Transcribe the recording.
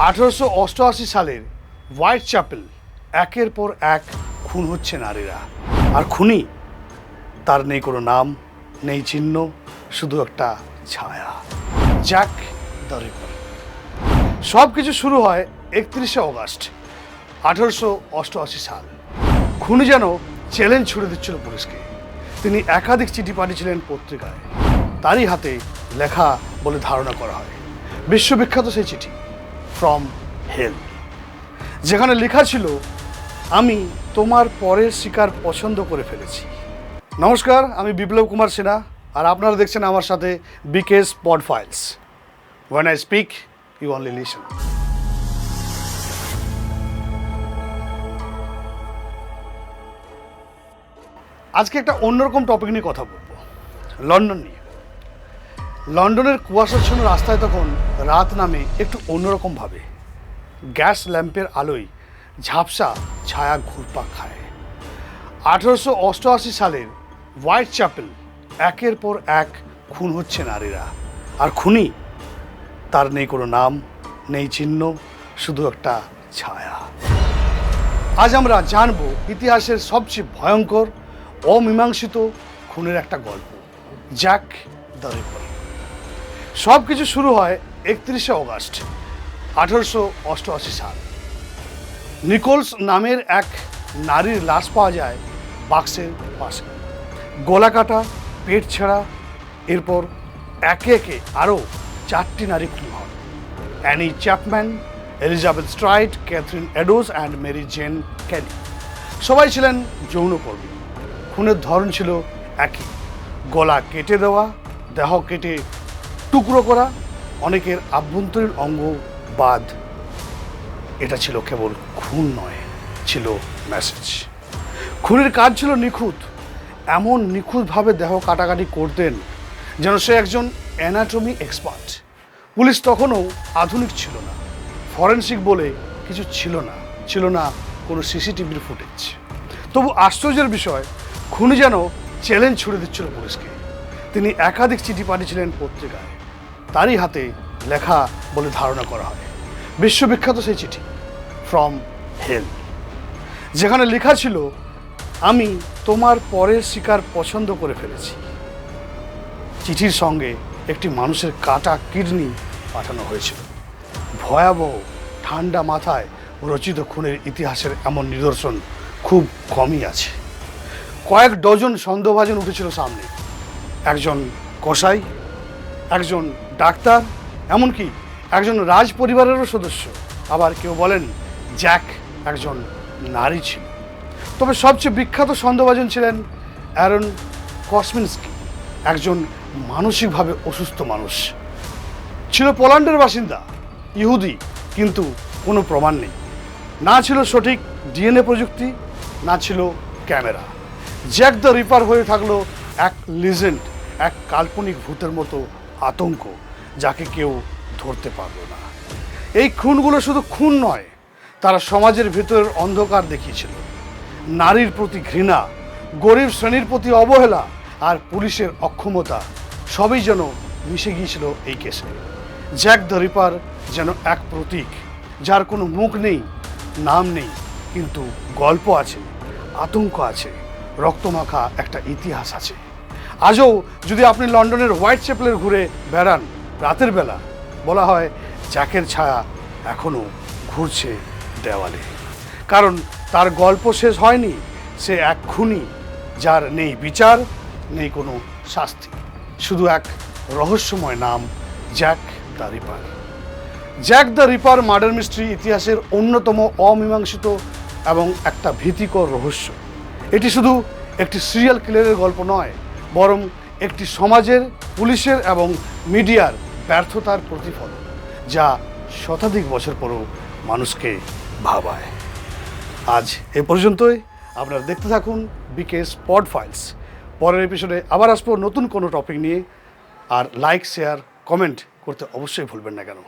1888 সালের white chapel একের পর এক খুন হচ্ছে নারীরা, আর খুনি তার নেই কোনো নাম, নেই চিহ্ন, শুধু একটা ছায়া, জ্যাক দ্য রিপার। সব কিছু শুরু হয় 31শে অগাস্ট 1888 সাল। খুনি যেন চ্যালেঞ্জ ছুড়ে দিচ্ছিল পুলিশকে। তিনি একাধিক চিঠি পাঠিয়েছিলেন পত্রিকায়, তারই হাতে লেখা বলে ধারণা করা হয়। বিশ্ববিখ্যাত সেই চিঠি ফ্রম হেল, যেখানে লেখা ছিল, আমি তোমার পরের শিকার পছন্দ করে ফেলেছি। নমস্কার, আমি বিপ্লব কুমার সিনহা, আর আপনারা দেখছেন আমার সাথে বিকেস পড files. When I speak, you only listen. আজকে একটা অন্যরকম টপিক নিয়ে কথা বলবো, লন্ডন নিয়ে। লন্ডনের কুয়াশাচ্ছন্ন রাস্তায় তখন রাত নামে একটু অন্যরকম ভাবে। গ্যাস ল্যাম্পের আলোয় ঝাপসা ছায়া ঘুরপাক খায়। 1888 সালের হোয়াইট চ্যাপেল একের পর এক খুন হচ্ছে নারীরা, আর খুনি তার নেই কোনো নাম, নেই চিহ্ন, শুধু একটা ছায়া। আজ আমরা জানব ইতিহাসের সবচেয়ে ভয়ঙ্কর অমীমাংসিত খুনের একটা গল্প, জ্যাক দ্য রিপার। সব কিছু শুরু হয় 31শে অগাস্ট 1888 সাল। নিকোলস নামের এক নারীর লাশ পাওয়া যায় বাক্সের পাশে, গলা কাটা, পেট ছেঁড়া। এরপর একে একে আরও 4টি নারী খুন হন: Annie Chapman, Elizabeth Stride, Catherine Eddowes and Mary Jane Kelly. সবাই ছিলেন যৌনকর্মী। খুনের ধরন ছিল একই, গলা কেটে দেওয়া, দেহ কেটে টুকরো করা, অনেকের আভ্যন্তরীণ অঙ্গ বাদ। এটা ছিল কেবল খুন নয়, ছিল মেসেজ। খুনের কাজ ছিল নিখুঁত, এমন নিখুঁতভাবে দেহ কাটাকাটি করতেন যেন সে একজন অ্যানাটমি এক্সপার্ট। পুলিশ তখনও আধুনিক ছিল না, ফরেনসিক বলে কিছু ছিল না কোনো সিসিটিভির ফুটেজ। তবু আশ্চর্যের বিষয়, খুনি যেন চ্যালেঞ্জ ছুড়ে দিচ্ছিল পুলিশকে। তিনি একাধিক চিঠি পাঠিয়েছিলেন পত্রিকায়, তারই হাতে লেখা বলে ধারণা করা হয়। বিশ্ববিখ্যাত সেই চিঠি ফ্রম হেল, যেখানে লেখা ছিল, আমি তোমার পরের শিকার পছন্দ করে ফেলেছি। চিঠির সঙ্গে একটি মানুষের কাটা কিডনি পাঠানো হয়েছিল। ভয়াবহ ঠান্ডা মাথায় রচিত খুনের ইতিহাসের এমন নিদর্শন খুব কমই আছে। কয়েক ডজন সন্দেহভাজন উঠেছিল সামনে, একজন কসাই, একজন ডাক্তার, এমনকি একজন রাজ পরিবারেরও সদস্য। আবার কেউ বলেন জ্যাক একজন নারী ছিল। তবে সবচেয়ে বিখ্যাত সন্দেহভাজন ছিলেন অ্যারন কসমিনস্কি, একজন মানসিকভাবে অসুস্থ মানুষ। ছিল পোল্যান্ডের বাসিন্দা, ইহুদি, কিন্তু কোনো প্রমাণ নেই। না ছিল সঠিক ডিএনএ প্রযুক্তি, না ছিল ক্যামেরা। জ্যাক দ্য রিপার হয়ে থাকলো এক লিজেন্ড, এক কাল্পনিক ভূতের মতো আতঙ্ক, যাকে কেউ ধরতে পারল না। এই খুনগুলো শুধু খুন নয়, তারা সমাজের ভেতরের অন্ধকার দেখিয়েছিল। নারীর প্রতি ঘৃণা, গরিব শ্রেণীর প্রতি অবহেলা, আর পুলিশের অক্ষমতা সবই যেন মিশে গিয়েছিল এই কেসে। জ্যাক দ্য রিপার যেন এক প্রতীক, যার কোনো মুখ নেই, নাম নেই, কিন্তু গল্প আছে, আতঙ্ক আছে, রক্তমাখা একটা ইতিহাস আছে। আজও যদি আপনি লন্ডনের হোয়াইট চ্যাপেলের ঘুরে বেড়ান রাতের বেলা, বলা হয় জ্যাকের ছায়া এখনও ঘুরছে দেওয়ালে। কারণ তার গল্প শেষ হয়নি। সে এক খুনি, যার নেই বিচার, নেই কোনো শাস্তি, শুধু এক রহস্যময় নাম, Jack the Ripper. Jack the Ripper murder mystery ইতিহাসের অন্যতম অমীমাংসিত এবং একটা ভীতিকর রহস্য। এটি শুধু একটি সিরিয়াল কিলারের গল্প নয়, বরং একটি সমাজের, পুলিশের এবং মিডিয়ার ব্যর্থতার প্রতিফলন, যা শতাধিক বছর পরও মানুষকে ভাবায়। আজ এ পর্যন্তই। আপনারা দেখতে থাকুন বিকেস পড ফাইলস। পরের এপিসোডে আবার আসবো নতুন কোনো টপিক নিয়ে। আর লাইক, শেয়ার, কমেন্ট করতে অবশ্যই ভুলবেন না কেন।